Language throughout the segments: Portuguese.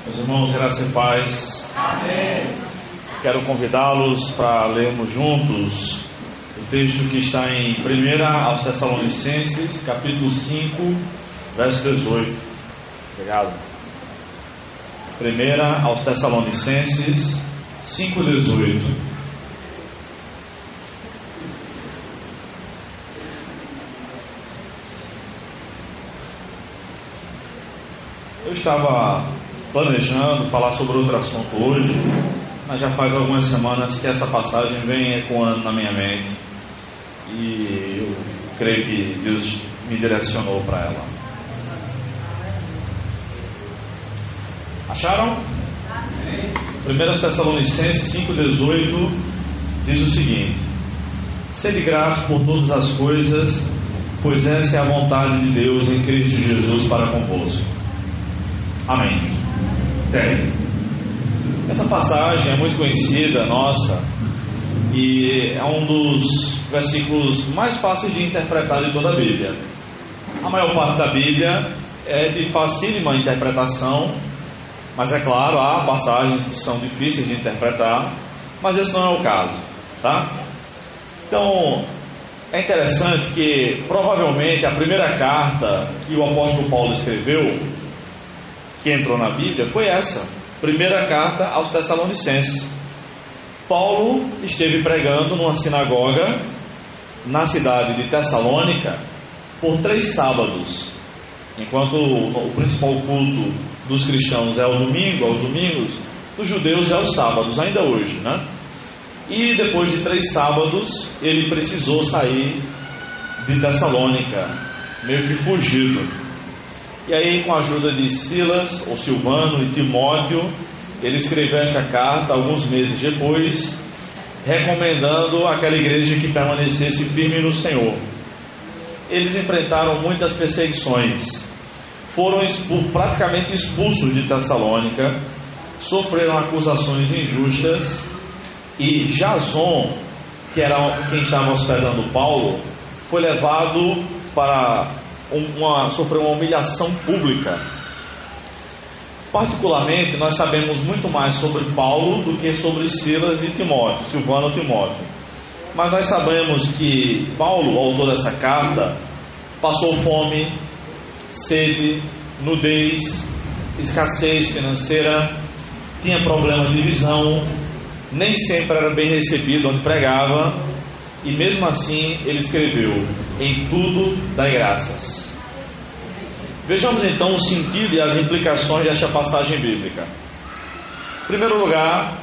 Meus irmãos, graça e paz. Amém. Quero convidá-los para lermos juntos o texto que está em 1 aos Tessalonicenses, capítulo 5, verso 18. Obrigado. 1 aos Tessalonicenses 5, 18. Eu estava planejando falar sobre outro assunto hoje, mas já faz algumas semanas que essa passagem vem ecoando na minha mente e eu creio que Deus me direcionou para ela. Acharam? 1 Tessalonicenses 5,18 diz o seguinte: sede gratos por todas as coisas, pois essa é a vontade de Deus em Cristo Jesus para convosco. Amém. Essa passagem é muito conhecida, nossa, e é um dos versículos mais fáceis de interpretar de toda a Bíblia. A maior parte da Bíblia é de facílima interpretação, mas é claro, há passagens que são difíceis de interpretar, mas esse não é o caso, tá? Então, é interessante que provavelmente a primeira carta que o apóstolo Paulo escreveu, que entrou na Bíblia, foi essa, primeira carta aos Tessalonicenses. Paulo esteve pregando numa sinagoga na cidade de Tessalônica por 3 sábados, enquanto o principal culto dos cristãos é o domingo, aos domingos, dos judeus é os sábados, ainda hoje, né? E depois de 3 sábados, ele precisou sair de Tessalônica, meio que fugido. E aí, com a ajuda de Silas, ou Silvano e Timóteo, ele escreveu esta carta alguns meses depois, recomendando àquela igreja que permanecesse firme no Senhor. Eles enfrentaram muitas perseguições, foram praticamente expulsos de Tessalônica, sofreram acusações injustas, e Jason, que era quem estava hospedando Paulo, foi levado para sofrer uma humilhação pública. Particularmente, nós sabemos muito mais sobre Paulo do que sobre Silas e Timóteo, Silvano e Timóteo. Mas nós sabemos que Paulo, autor dessa carta, passou fome, sede, nudez, escassez financeira, tinha problemas de visão, nem sempre era bem recebido onde pregava, e mesmo assim ele escreveu: em tudo dai graças. Vejamos então o sentido e as implicações desta passagem bíblica. Em primeiro lugar,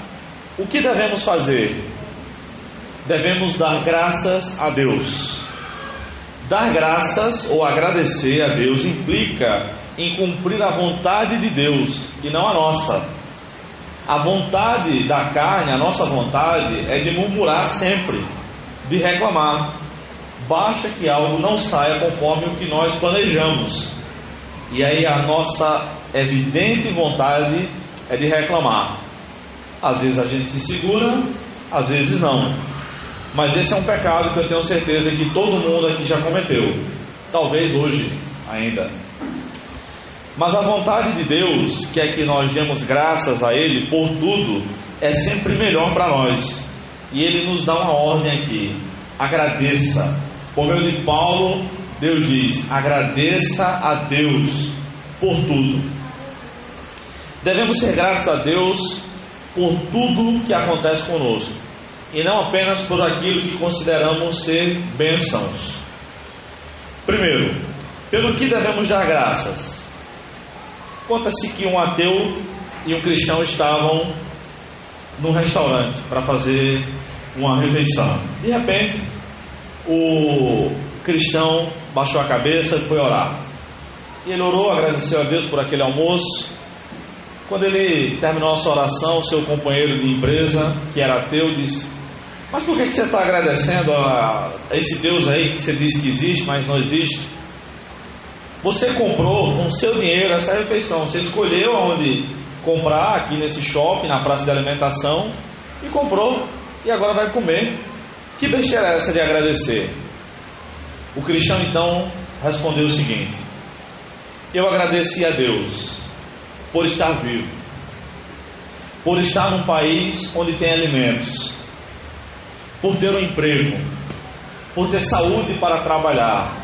o que devemos fazer? Devemos dar graças a Deus. Dar graças ou agradecer a Deus implica em cumprir a vontade de Deus e não a nossa. A vontade da carne, a nossa vontade, é de murmurar sempre, de reclamar. Basta que algo não saia conforme o que nós planejamos, e aí a nossa evidente vontade é de reclamar. Às vezes a gente se segura, às vezes não, mas esse é um pecado que eu tenho certeza que todo mundo aqui já cometeu, talvez hoje ainda. Mas a vontade de Deus, que é que nós demos graças a Ele por tudo, é sempre melhor para nós. E Ele nos dá uma ordem aqui: agradeça. Por meio de Paulo, Deus diz: agradeça a Deus por tudo. Devemos ser gratos a Deus por tudo que acontece conosco, e não apenas por aquilo que consideramos ser bênçãos. Primeiro, pelo que devemos dar graças? Conta-se que um ateu e um cristão estavam num restaurante para fazer uma refeição. De repente, o cristão baixou a cabeça e foi orar. E ele orou, agradeceu a Deus por aquele almoço. Quando ele terminou a sua oração, o seu companheiro de empresa, que era ateu, disse: mas por que você está agradecendo a esse Deus aí que você diz que existe, mas não existe? Você comprou com seu dinheiro essa refeição, você escolheu onde comprar, aqui nesse shopping, na praça de alimentação, e comprou, e agora vai comer. Que besteira é essa de agradecer? O cristão então respondeu o seguinte: eu agradeci a Deus por estar vivo, por estar num país onde tem alimentos, por ter um emprego, por ter saúde para trabalhar,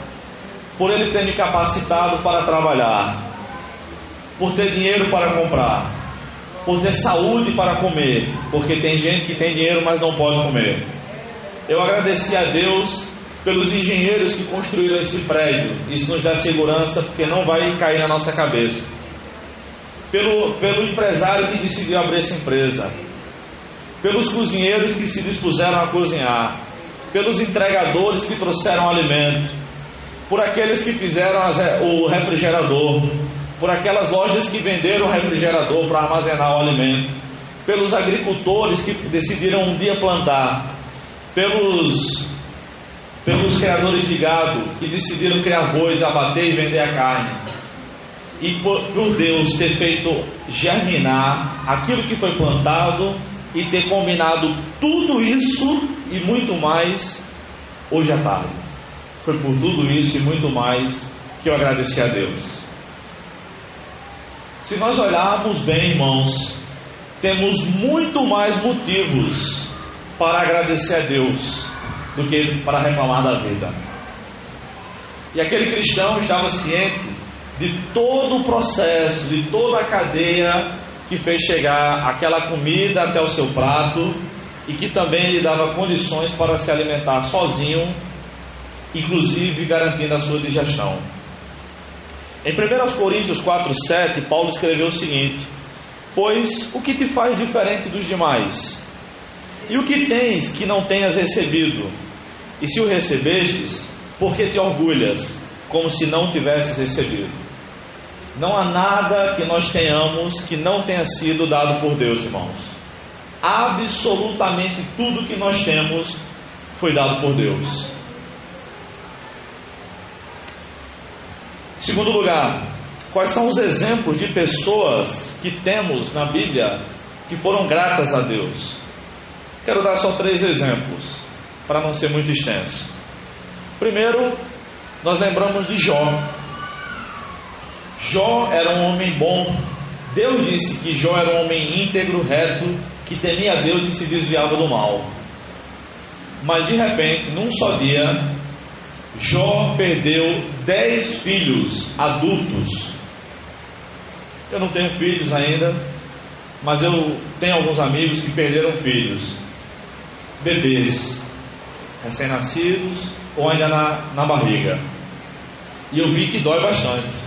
por ele ter me capacitado para trabalhar, por ter dinheiro para comprar, por ter saúde para comer, porque tem gente que tem dinheiro, mas não pode comer. Eu agradeci a Deus pelos engenheiros que construíram esse prédio. Isso nos dá segurança, porque não vai cair na nossa cabeça. Pelo empresário que decidiu abrir essa empresa, pelos cozinheiros que se dispuseram a cozinhar, pelos entregadores que trouxeram alimento, por aqueles que fizeram o refrigerador, por aquelas lojas que venderam o refrigerador para armazenar o alimento, pelos agricultores que decidiram um dia plantar, pelos criadores de gado que decidiram criar bois, abater e vender a carne, e por Deus ter feito germinar aquilo que foi plantado e ter combinado tudo isso e muito mais hoje à tarde. Foi por tudo isso e muito mais que eu agradeci a Deus. Se nós olharmos bem, irmãos, temos muito mais motivos para agradecer a Deus do que para reclamar da vida. E aquele cristão estava ciente de todo o processo, de toda a cadeia que fez chegar aquela comida até o seu prato e que também lhe dava condições para se alimentar sozinho, inclusive garantindo a sua digestão. Em 1 Coríntios 4:7, Paulo escreveu o seguinte: pois o que te faz diferente dos demais? E o que tens que não tenhas recebido? E se o recebestes, por que te orgulhas, como se não tivesses recebido? Não há nada que nós tenhamos que não tenha sido dado por Deus, irmãos. Absolutamente tudo que nós temos foi dado por Deus. Em segundo lugar, quais são os exemplos de pessoas que temos na Bíblia que foram gratas a Deus? Quero dar só 3 exemplos, para não ser muito extenso. Primeiro, nós lembramos de Jó. Jó era um homem bom. Deus disse que Jó era um homem íntegro, reto, que temia a Deus e se desviava do mal. Mas de repente, num só dia, Jó perdeu 10 filhos adultos. Eu não tenho filhos ainda, mas eu tenho alguns amigos que perderam filhos, bebês, recém-nascidos ou ainda na barriga. E eu vi que dói bastante.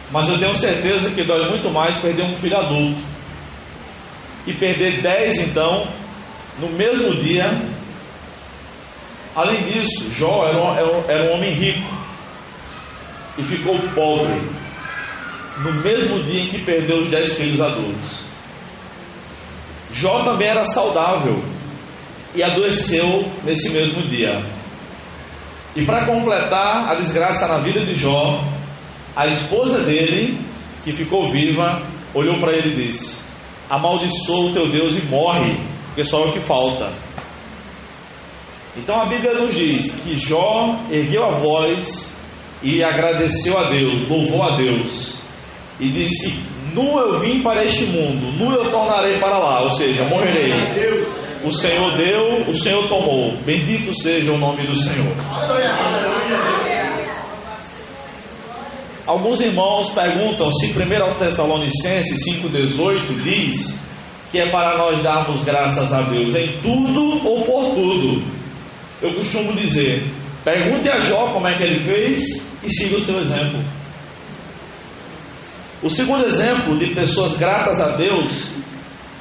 Mas eu tenho certeza que dói muito mais perder um filho adulto. E perder 10 então, no mesmo dia. Além disso, Jó era um homem rico e ficou pobre no mesmo dia em que perdeu os 10 filhos adultos. Jó também era saudável e adoeceu nesse mesmo dia. E para completar a desgraça na vida de Jó, a esposa dele, que ficou viva, olhou para ele e disse: amaldiçoa o teu Deus e morre, porque só é o que falta. Então a Bíblia nos diz que Jó ergueu a voz e agradeceu a Deus, louvou a Deus e disse: nu eu vim para este mundo, nu eu tornarei para lá, ou seja, morrerei. O Senhor deu, o Senhor tomou, bendito seja o nome do Senhor. Alguns irmãos perguntam se 1 Tessalonicenses 5,18 diz que é para nós darmos graças a Deus em tudo ou por tudo. Eu costumo dizer: pergunte a Jó como é que ele fez e siga o seu exemplo. O segundo exemplo de pessoas gratas a Deus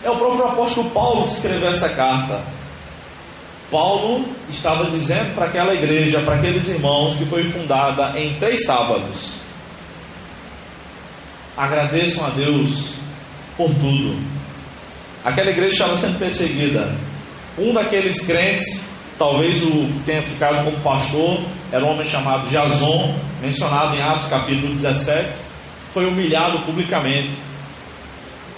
é o próprio apóstolo Paulo que escreveu essa carta. Paulo estava dizendo para aquela igreja, para aqueles irmãos, que foi fundada em 3 sábados: agradeçam a Deus por tudo. Aquela igreja estava sendo perseguida. Um daqueles crentes, talvez o tenha ficado como pastor, era um homem chamado Jason, mencionado em Atos capítulo 17, foi humilhado publicamente.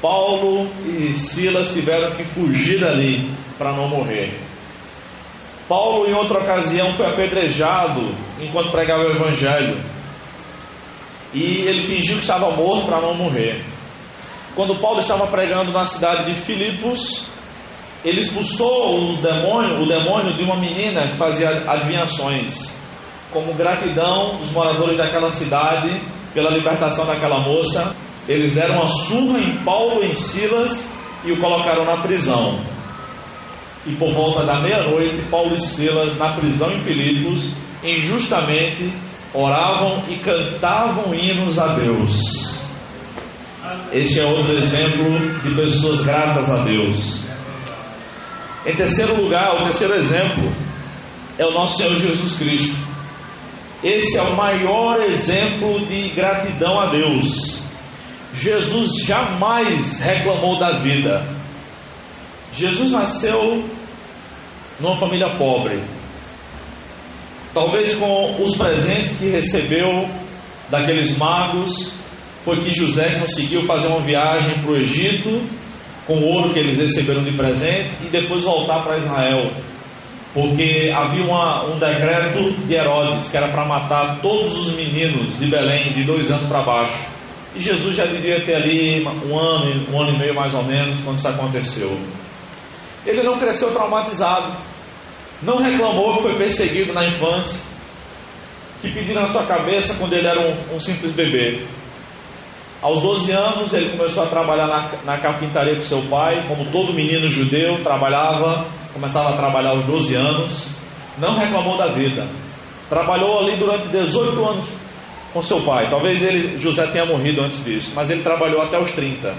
Paulo e Silas tiveram que fugir dali para não morrer. Paulo, em outra ocasião, foi apedrejado enquanto pregava o Evangelho, e ele fingiu que estava morto para não morrer. quando Paulo estava pregando na cidade de Filipos, ele expulsou o demônio de uma menina que fazia adivinhações. Como gratidão dos moradores daquela cidade pela libertação daquela moça, eles deram uma surra em Paulo e em Silas e o colocaram na prisão. E por volta da meia-noite, Paulo e Silas, na prisão em Filipos, injustamente oravam e cantavam hinos a Deus. Este é outro exemplo de pessoas gratas a Deus. Em terceiro lugar, o terceiro exemplo é o nosso Senhor Jesus Cristo. Esse é o maior exemplo de gratidão a Deus. Jesus jamais reclamou da vida. Jesus nasceu numa família pobre. Talvez com os presentes que recebeu daqueles magos, foi que José conseguiu fazer uma viagem para o Egito, com o ouro que eles receberam de presente, e depois voltar para Israel. Porque havia um decreto de Herodes, que era para matar todos os meninos de Belém, de 2 anos para baixo. E Jesus já devia ter ali um ano e meio mais ou menos, quando isso aconteceu. Ele não cresceu traumatizado, não reclamou que foi perseguido na infância, que pediram a sua cabeça quando ele era um simples bebê. Aos 12 anos ele começou a trabalhar na carpintaria com seu pai, como todo menino judeu, começava a trabalhar aos 12 anos, não reclamou da vida. Trabalhou ali durante 18 anos com seu pai. Talvez José tenha morrido antes disso, mas ele trabalhou até os 30.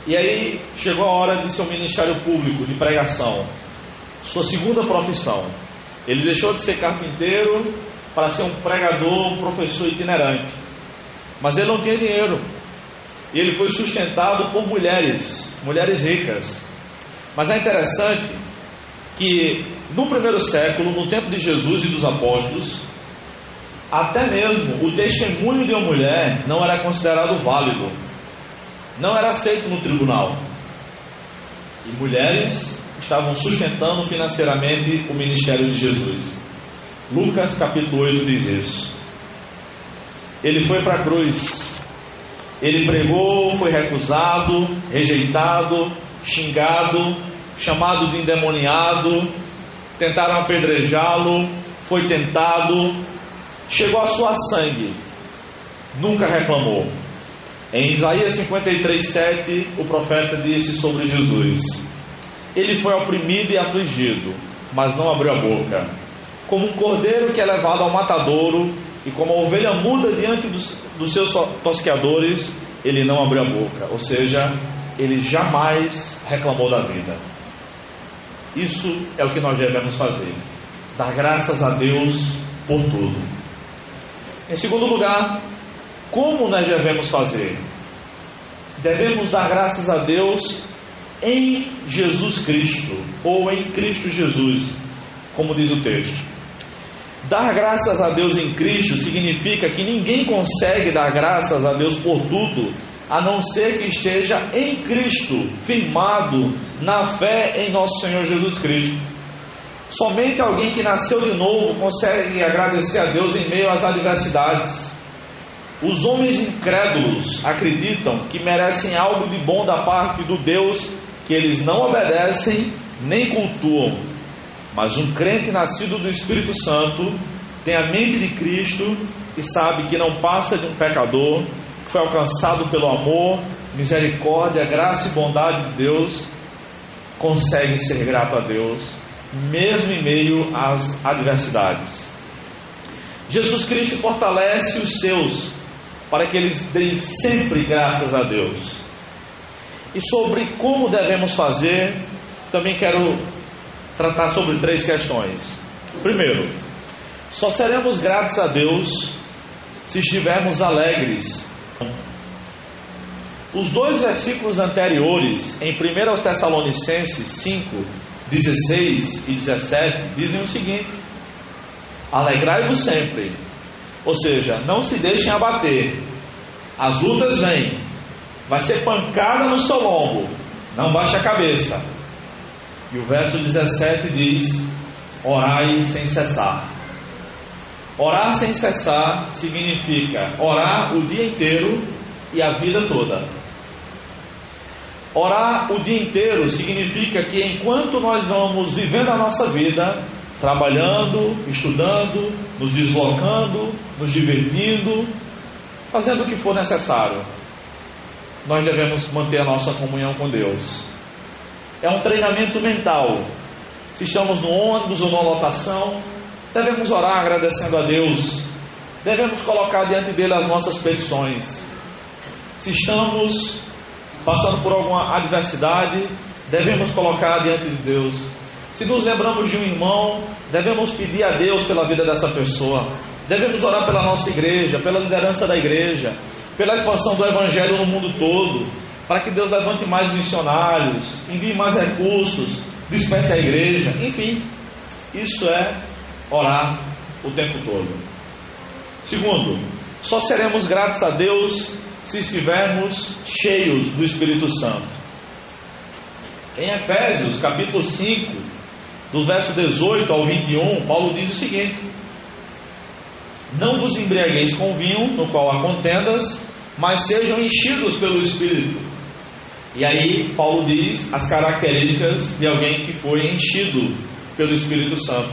E aí chegou a hora de seu ministério público, de pregação, sua segunda profissão. Ele deixou de ser carpinteiro para ser um pregador, um professor itinerante. Mas ele não tinha dinheiro, e ele foi sustentado por mulheres ricas. Mas é interessante que no primeiro século, no tempo de Jesus e dos apóstolos, até mesmo o testemunho de uma mulher não era considerado válido, não era aceito no tribunal, e mulheres estavam sustentando financeiramente o ministério de Jesus. Lucas capítulo 8 diz isso. Ele foi para a cruz, ele pregou, foi recusado, rejeitado, xingado, chamado de endemoniado, tentaram apedrejá-lo, foi tentado, chegou a suar sangue, nunca reclamou. Em Isaías 53:7, o profeta disse sobre Jesus: ele foi oprimido e afligido, mas não abriu a boca. Como um cordeiro que é levado ao matadouro, e como a ovelha muda diante dos seus tosqueadores, ele não abriu a boca. Ou seja, ele jamais reclamou da vida. Isso é o que nós devemos fazer: dar graças a Deus por tudo. Em segundo lugar, como nós devemos fazer? Devemos dar graças a Deus em Jesus Cristo, ou em Cristo Jesus, como diz o texto. Dar graças a Deus em Cristo significa que ninguém consegue dar graças a Deus por tudo, a não ser que esteja em Cristo, firmado na fé em nosso Senhor Jesus Cristo. Somente alguém que nasceu de novo consegue agradecer a Deus em meio às adversidades. Os homens incrédulos acreditam que merecem algo de bom da parte do Deus que eles não obedecem nem cultuam. Mas um crente nascido do Espírito Santo tem a mente de Cristo e sabe que não passa de um pecador, que foi alcançado pelo amor, misericórdia, graça e bondade de Deus, consegue ser grato a Deus, mesmo em meio às adversidades. Jesus Cristo fortalece os seus, para que eles deem sempre graças a Deus. E sobre como devemos fazer, também quero tratar sobre 3 questões. Primeiro, só seremos gratos a Deus se estivermos alegres. Os 2 versículos anteriores, em 1 Tessalonicenses 5, 16 e 17, dizem o seguinte: alegrai-vos sempre, ou seja, não se deixem abater. As lutas vêm, vai ser pancada no seu lombo, não baixe a cabeça. E o verso 17 diz: orai sem cessar. Orar sem cessar significa orar o dia inteiro e a vida toda. Orar o dia inteiro significa que enquanto nós vamos vivendo a nossa vida, trabalhando, estudando, nos deslocando, nos divertindo, fazendo o que for necessário, nós devemos manter a nossa comunhão com Deus. É um treinamento mental. Se estamos no ônibus ou numa lotação, devemos orar agradecendo a Deus. Devemos colocar diante dele as nossas petições. Se estamos passando por alguma adversidade, devemos colocar diante de Deus. Se nos lembramos de um irmão, devemos pedir a Deus pela vida dessa pessoa. Devemos orar pela nossa igreja, pela liderança da igreja, pela expansão do Evangelho no mundo todo, para que Deus levante mais missionários, envie mais recursos, desperte a igreja. Enfim, isso é orar o tempo todo. Segundo, só seremos gratos a Deus se estivermos cheios do Espírito Santo. Em Efésios, capítulo 5, do verso 18 ao 21, Paulo diz o seguinte: não vos embriagueis com vinho, no qual há contendas, mas sejam enchidos pelo Espírito. E aí Paulo diz as características de alguém que foi enchido pelo Espírito Santo.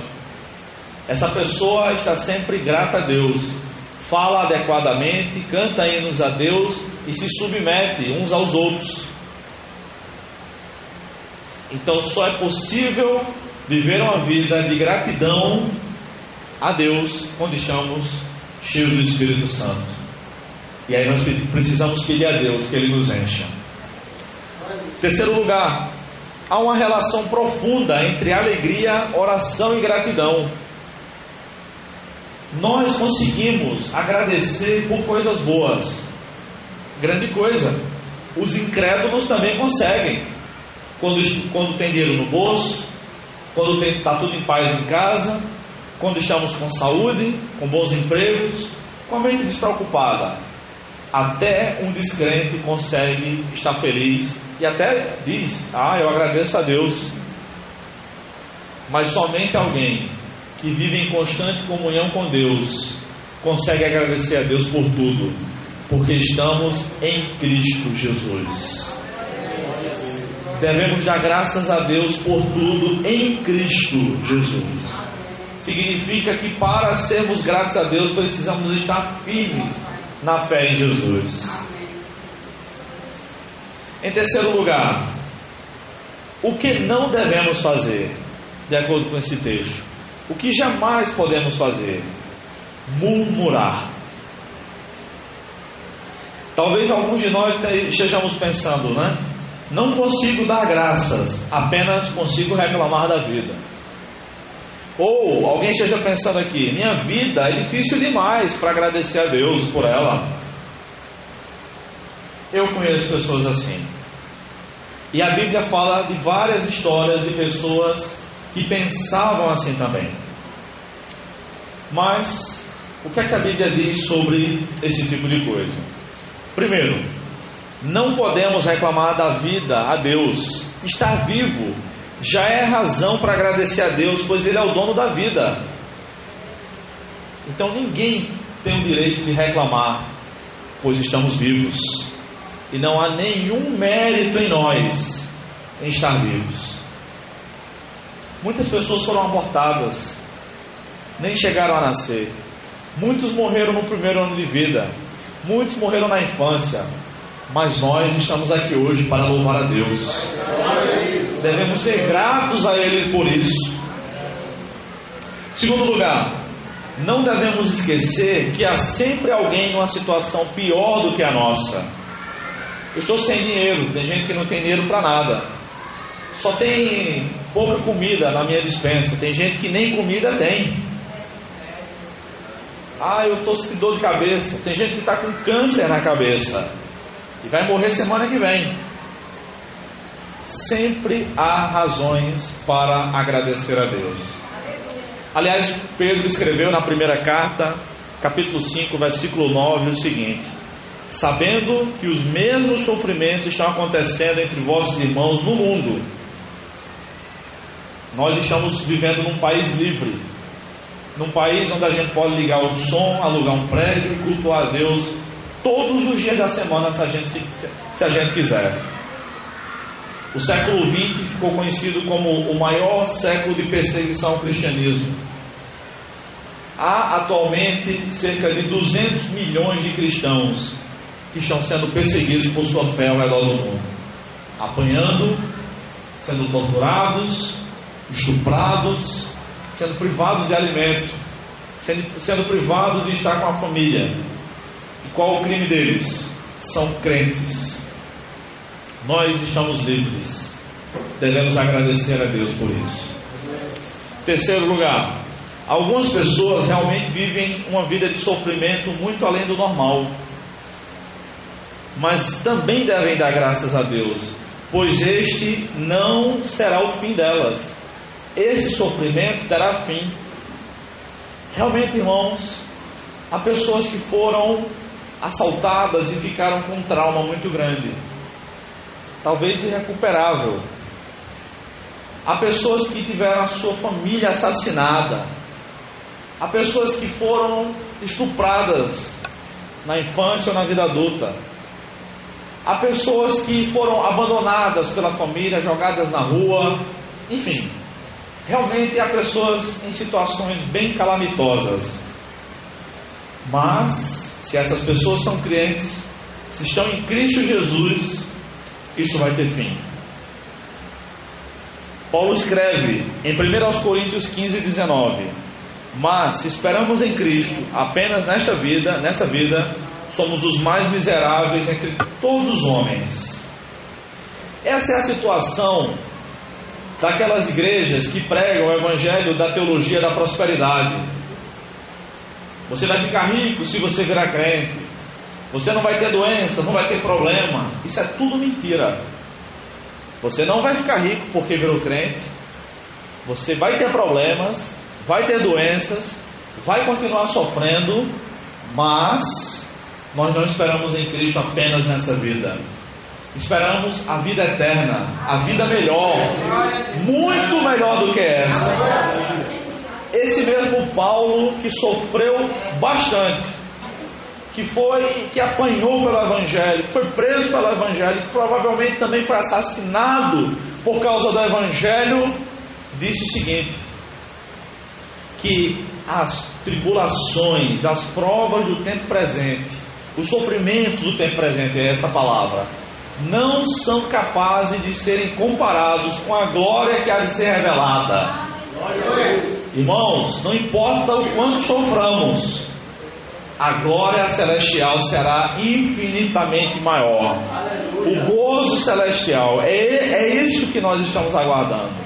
Essa pessoa está sempre grata a Deus, fala adequadamente, canta hinos a Deus e se submete uns aos outros. Então só é possível viver uma vida de gratidão a Deus quando estamos cheios do Espírito Santo. E aí nós precisamos pedir a Deus que Ele nos encha. Terceiro lugar, há uma relação profunda entre alegria, oração e gratidão. Nós conseguimos agradecer por coisas boas. Grande coisa. Os incrédulos também conseguem. Quando tem dinheiro no bolso, quando está tudo em paz em casa, quando estamos com saúde, com bons empregos, com a mente despreocupada. Até um descrente consegue estar feliz e até diz: eu agradeço a Deus. Mas somente alguém que vive em constante comunhão com Deus consegue agradecer a Deus por tudo, porque estamos em Cristo Jesus. Devemos dar graças a Deus por tudo em Cristo Jesus. Significa que para sermos gratos a Deus precisamos estar firmes na fé em Jesus. Em terceiro lugar, o que não devemos fazer, de acordo com esse texto? O que jamais podemos fazer? Murmurar. Talvez alguns de nós estejamos pensando, não consigo dar graças, apenas consigo reclamar da vida. Ou alguém esteja pensando aqui: minha vida é difícil demais para agradecer a Deus por ela. Eu conheço pessoas assim. E a Bíblia fala de várias histórias de pessoas que pensavam assim também. Mas o que é que a Bíblia diz sobre esse tipo de coisa? Primeiro, não podemos reclamar da vida a Deus. Estar vivo já é razão para agradecer a Deus, pois Ele é o dono da vida. Então ninguém tem o direito de reclamar, pois estamos vivos. E não há nenhum mérito em nós em estar vivos. Muitas pessoas foram abortadas, nem chegaram a nascer. Muitos morreram no primeiro ano de vida, muitos morreram na infância. Mas nós estamos aqui hoje para louvar a Deus. Devemos ser gratos a Ele por isso. Segundo lugar, não devemos esquecer que há sempre alguém numa situação pior do que a nossa. Eu estou sem dinheiro, tem gente que não tem dinheiro para nada. Só tem pouca comida na minha despensa, tem gente que nem comida tem. Eu estou sentindo dor de cabeça, tem gente que está com câncer na cabeça e vai morrer semana que vem. Sempre há razões para agradecer a Deus. Aliás, Pedro escreveu na primeira carta, capítulo 5, versículo 9, o seguinte: sabendo que os mesmos sofrimentos estão acontecendo entre vossos irmãos no mundo. Nós estamos vivendo num país livre, num país onde a gente pode ligar o som, alugar um prédio e cultuar a Deus todos os dias da semana, se a gente quiser. O século XX ficou conhecido como o maior século de perseguição ao cristianismo. Há atualmente cerca de 200 milhões de cristãos que estão sendo perseguidos por sua fé ao redor do mundo, apanhando, sendo torturados, estuprados, sendo privados de alimento, sendo privados de estar com a família. E qual o crime deles? São crentes. Nós estamos livres. Devemos agradecer a Deus por isso. Terceiro lugar, algumas pessoas realmente vivem uma vida de sofrimento muito além do normal, mas também devem dar graças a Deus, pois este não será o fim delas. Esse sofrimento terá fim. Realmente, irmãos, há pessoas que foram assaltadas e ficaram com um trauma muito grande, talvez irrecuperável. Há pessoas que tiveram a sua família assassinada. Há pessoas que foram estupradas na infância ou na vida adulta. Há pessoas que foram abandonadas pela família, jogadas na rua. Enfim, realmente há pessoas em situações bem calamitosas. Mas, se essas pessoas são crentes, se estão em Cristo Jesus, isso vai ter fim. Paulo escreve em 1 Coríntios 15:19: mas se esperamos em Cristo apenas nessa vida, somos os mais miseráveis entre todos os homens. Essa é a situação daquelas igrejas que pregam o evangelho da teologia da prosperidade. Você vai ficar rico se você virar crente. Você não vai ter doença, não vai ter problema. Isso é tudo mentira. Você não vai ficar rico porque virou crente. Você vai ter problemas, vai ter doenças, vai continuar sofrendo, mas nós não esperamos em Cristo apenas nessa vida. Esperamos a vida eterna, a vida melhor, muito melhor do que essa. Esse mesmo Paulo que sofreu bastante, que apanhou pelo Evangelho, que foi preso pelo Evangelho, que provavelmente também foi assassinado por causa do Evangelho, disse o seguinte: que as tribulações, as provas do tempo presente, os sofrimentos do tempo presente, é essa palavra, não são capazes de serem comparados com a glória que há de ser revelada. Irmãos, não importa o quanto soframos, a glória celestial será infinitamente maior. O gozo celestial é isso que nós estamos aguardando.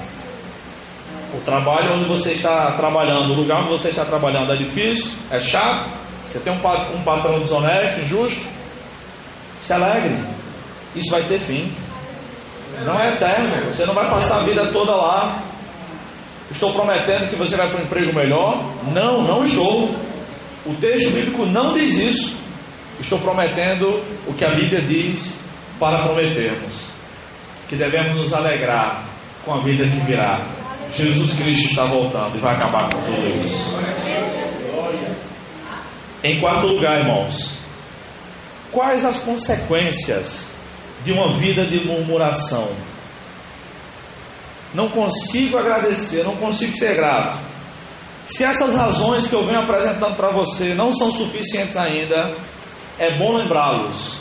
O trabalho onde você está trabalhando, o lugar onde você está trabalhando é difícil, é chato, você tem um patrão desonesto, injusto, se alegre, isso vai ter fim. Não é eterno, você não vai passar a vida toda lá. Estou prometendo que você vai para um emprego melhor? Não estou. O texto bíblico não diz isso. Estou prometendo o que a Bíblia diz para prometermos, que devemos nos alegrar com a vida que virá. Jesus Cristo está voltando e vai acabar com tudo isso. Em quarto lugar, irmãos, quais as consequências de uma vida de murmuração? Não consigo agradecer, não consigo ser grato. Se essas razões que eu venho apresentando para você não são suficientes ainda, é bom lembrá-los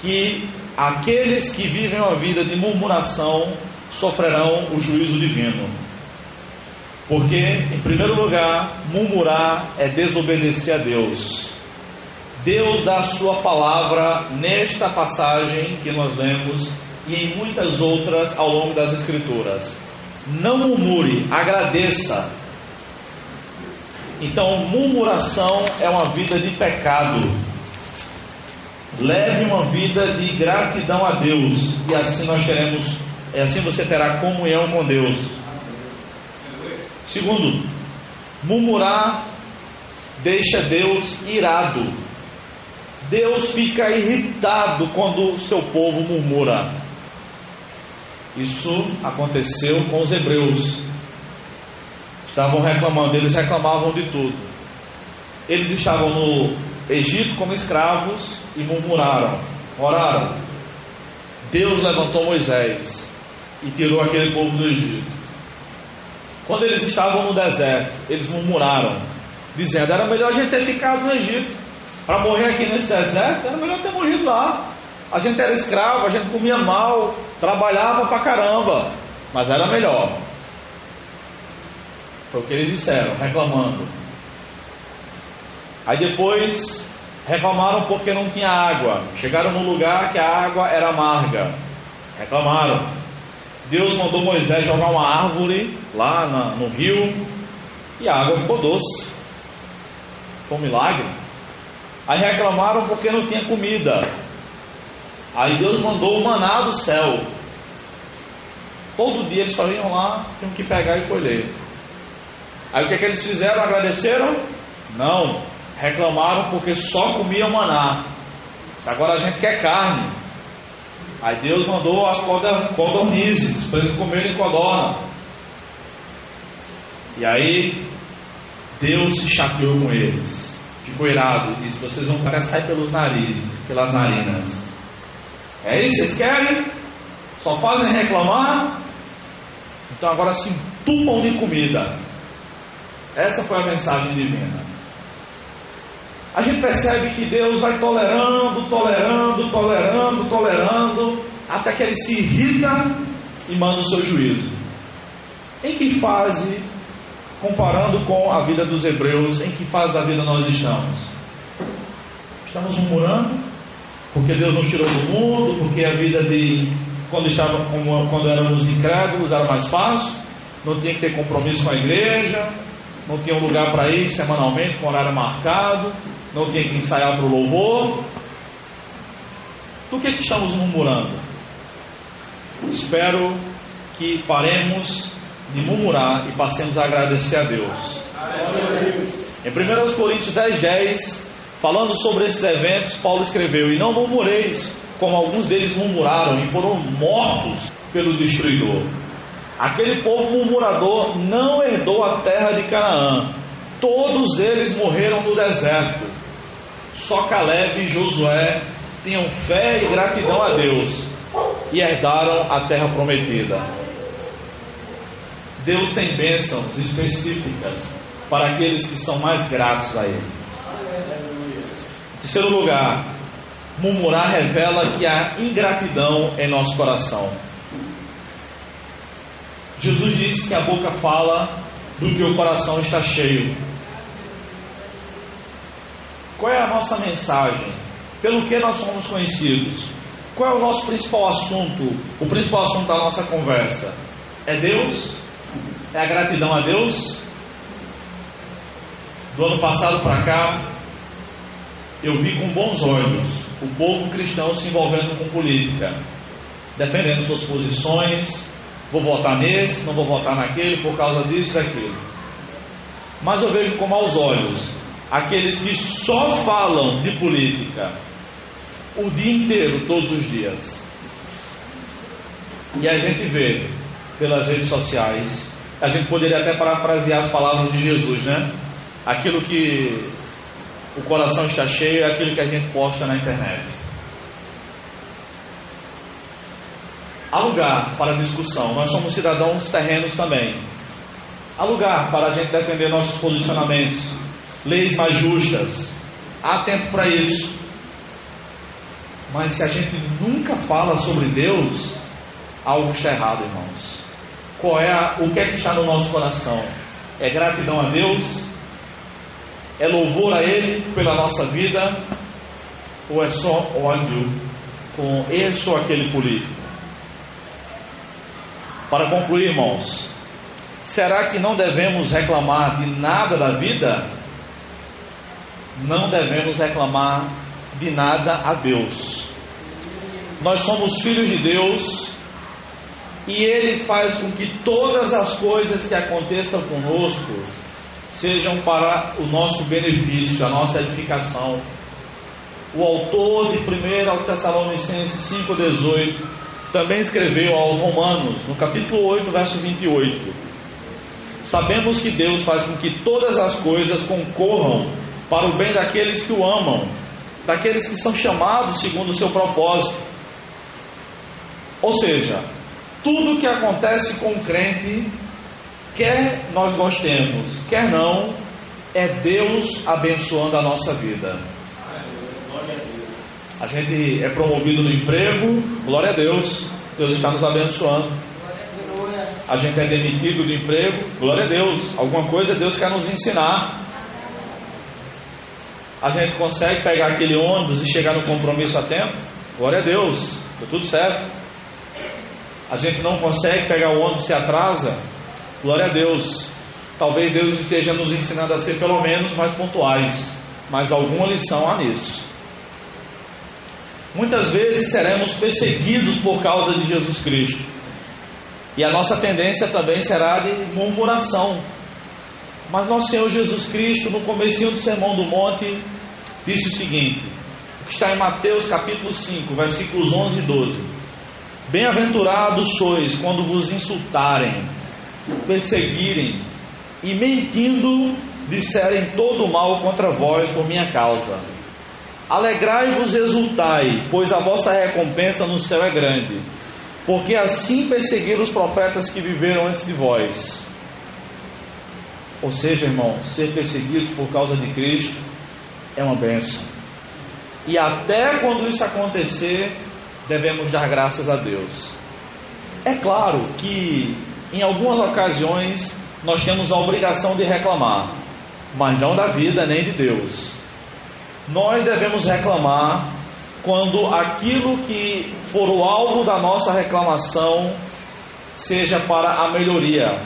que aqueles que vivem uma vida de murmuração sofrerão o juízo divino. Porque, em primeiro lugar, murmurar é desobedecer a Deus. Deus dá a sua palavra nesta passagem que nós lemos e em muitas outras ao longo das Escrituras. Não murmure, agradeça. Então, murmuração é uma vida de pecado. Leve uma vida de gratidão a Deus, e assim você terá comunhão com Deus. Segundo, murmurar deixa Deus irado. Deus fica irritado quando o seu povo murmura. Isso aconteceu com os hebreus. Estavam reclamando, eles reclamavam de tudo. Eles estavam no Egito como escravos e murmuraram, oraram. Deus levantou Moisés e tirou aquele povo do Egito. Quando eles estavam no deserto, eles murmuraram, dizendo: era melhor a gente ter ficado no Egito. Para morrer aqui nesse deserto, era melhor ter morrido lá. A gente era escravo, a gente comia mal, trabalhava pra caramba, mas era melhor. Foi o que eles disseram, reclamando. Aí depois reclamaram porque não tinha água. Chegaram num lugar que a água era amarga. Reclamaram. Deus mandou Moisés jogar uma árvore lá no rio e a água ficou doce. Foi um milagre. Aí reclamaram porque não tinha comida. Aí Deus mandou o maná do céu. Todo dia eles só iam lá, tinham que pegar e colher. Aí o que é que eles fizeram? Agradeceram? Não. Reclamaram porque só comiam maná. Agora a gente quer carne. Aí Deus mandou as codornizes para eles comerem codorna. E aí Deus se chateou com eles, ficou irado e disse: vocês vão sair pelas narinas. É isso que vocês querem? Só fazem reclamar? Então agora se entupam de comida. Essa foi a mensagem divina. A gente percebe que Deus vai tolerando, até que Ele se irrita e manda o seu juízo. Em que fase, comparando com a vida dos hebreus, em que fase da vida nós estamos? Estamos murmurando porque Deus nos tirou do mundo, porque a vida de quando éramos incrédulos era mais fácil, não tinha que ter compromisso com a igreja, não tinha um lugar para ir semanalmente com horário marcado, não tinha que ensaiar para o louvor. Do que estamos murmurando? Espero que paremos de murmurar e passemos a agradecer a Deus. Em 1 Coríntios 10:10, falando sobre esses eventos, Paulo escreveu: e não murmureis, como alguns deles murmuraram e foram mortos pelo destruidor. Aquele povo murmurador não herdou a terra de Canaã. Todos eles morreram no deserto. Só Caleb e Josué tinham fé e gratidão a Deus e herdaram a terra prometida. Deus tem bênçãos específicas para aqueles que são mais gratos a Ele. Em terceiro lugar, murmurar revela que há ingratidão em nosso coração. Jesus disse que a boca fala do que o coração está cheio. Qual é a nossa mensagem? Pelo que nós somos conhecidos? Qual é o nosso principal assunto? O principal assunto da nossa conversa? É Deus? É a gratidão a Deus? Do ano passado para cá, eu vi com bons olhos o povo cristão se envolvendo com política, defendendo suas posições. Vou votar nesse, não vou votar naquele por causa disso e daquilo. Mas eu vejo com maus olhos aqueles que só falam de política o dia inteiro, todos os dias. E a gente vê pelas redes sociais, a gente poderia até parafrasear as palavras de Jesus, né? Aquilo que o coração está cheio é aquilo que a gente posta na internet. Há lugar para discussão. Nós somos cidadãos terrenos também. Há lugar para a gente defender nossos posicionamentos, leis mais justas. Há tempo para isso. Mas se a gente nunca fala sobre Deus, algo está errado, irmãos. O que é que está no nosso coração? É gratidão a Deus? É louvor a Ele pela nossa vida? Ou é só ódio com esse ou aquele político? Para concluir, irmãos, será que não devemos reclamar de nada da vida? Não devemos reclamar de nada a Deus. Nós somos filhos de Deus e Ele faz com que todas as coisas que aconteçam conosco sejam para o nosso benefício, a nossa edificação. O autor de 1 Tessalonicenses 5,18 também escreveu aos Romanos, no capítulo 8, verso 28: sabemos que Deus faz com que todas as coisas concorram para o bem daqueles que o amam, daqueles que são chamados segundo o seu propósito. Ou seja, tudo que acontece com o crente, quer nós gostemos, quer não, é Deus abençoando a nossa vida. A gente é promovido no emprego, glória a Deus, Deus está nos abençoando. A gente é demitido do emprego, glória a Deus, alguma coisa Deus quer nos ensinar. A gente consegue pegar aquele ônibus e chegar no compromisso a tempo, glória a Deus, deu tudo certo. A gente não consegue pegar o ônibus e se atrasa, glória a Deus. Talvez Deus esteja nos ensinando a ser pelo menos mais pontuais, mas alguma lição há nisso. Muitas vezes seremos perseguidos por causa de Jesus Cristo, e a nossa tendência também será de murmuração. Mas nosso Senhor Jesus Cristo, no comecinho do Sermão do Monte, disse o seguinte, o que está em Mateus capítulo 5, versículos 11 e 12: Bem-aventurados sois quando vos insultarem, perseguirem e mentindo disserem todo o mal contra vós por minha causa. Alegrai-vos e exultai, pois a vossa recompensa no céu é grande, porque assim perseguiram os profetas que viveram antes de vós. Ou seja, irmãos, ser perseguidos por causa de Cristo é uma bênção. E até quando isso acontecer, devemos dar graças a Deus. É claro que em algumas ocasiões nós temos a obrigação de reclamar, mas não da vida nem de Deus. Nós devemos reclamar quando aquilo que for o alvo da nossa reclamação seja para a melhoria.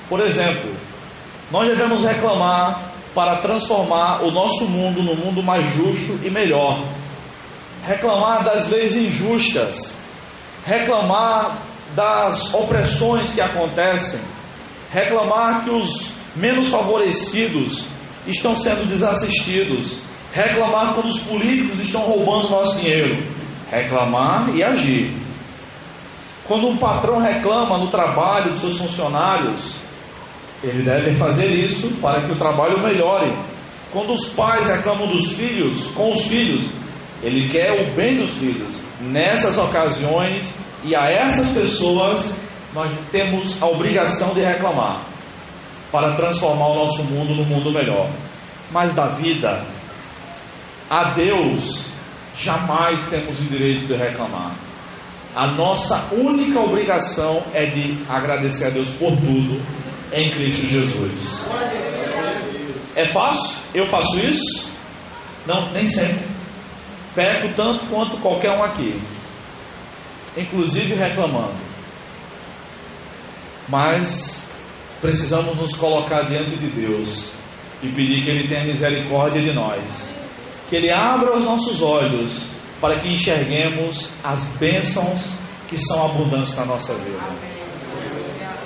Por exemplo, nós devemos reclamar para transformar o nosso mundo num mundo mais justo e melhor. Reclamar das leis injustas, reclamar das opressões que acontecem, reclamar que os menos favorecidos estão sendo desassistidos, reclamar quando os políticos estão roubando nosso dinheiro, reclamar e agir. Quando um patrão reclama no trabalho dos seus funcionários, ele deve fazer isso para que o trabalho melhore. Quando os pais reclamam dos filhos, com os filhos, ele quer o bem dos filhos. Nessas ocasiões e a essas pessoas, nós temos a obrigação de reclamar para transformar o nosso mundo num mundo melhor. Mas da vida, a Deus jamais temos o direito de reclamar. A nossa única obrigação é de agradecer a Deus por tudo em Cristo Jesus. É fácil? Eu faço isso? Não, nem sempre. Peco tanto quanto qualquer um aqui, inclusive reclamando. Mas precisamos nos colocar diante de Deus e pedir que Ele tenha misericórdia de nós, que Ele abra os nossos olhos para que enxerguemos as bênçãos que são abundantes na nossa vida.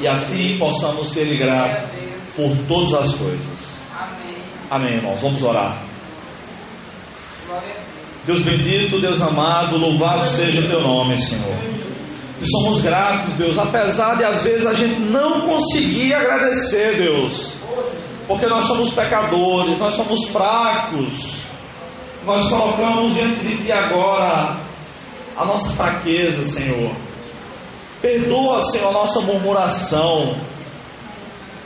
E assim possamos ser gratos por todas as coisas. Amém, irmãos. Vamos orar. Deus bendito, Deus amado, louvado seja o Teu nome, Senhor. E somos gratos, Deus, apesar de às vezes a gente não conseguir agradecer, Deus, porque nós somos pecadores, nós somos fracos. Nós colocamos diante de Ti agora a nossa fraqueza, Senhor. Perdoa, Senhor, a nossa murmuração.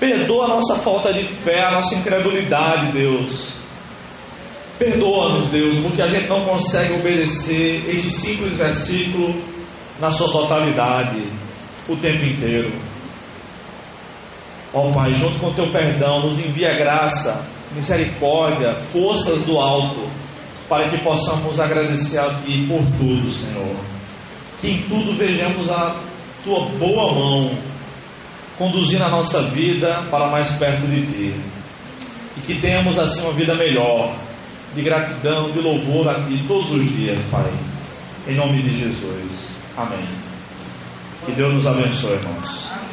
Perdoa a nossa falta de fé, a nossa incredulidade, Deus. Perdoa-nos, Deus, porque a gente não consegue obedecer este simples versículo na sua totalidade, o tempo inteiro. Ó Pai, junto com o Teu perdão, nos envia graça, misericórdia, forças do alto, para que possamos agradecer a Ti por tudo, Senhor. Que em tudo vejamos a Tua boa mão conduzindo a nossa vida para mais perto de Ti, e que tenhamos assim uma vida melhor, de gratidão, de louvor a Ti todos os dias, Pai, em nome de Jesus, amém. Que Deus nos abençoe, irmãos.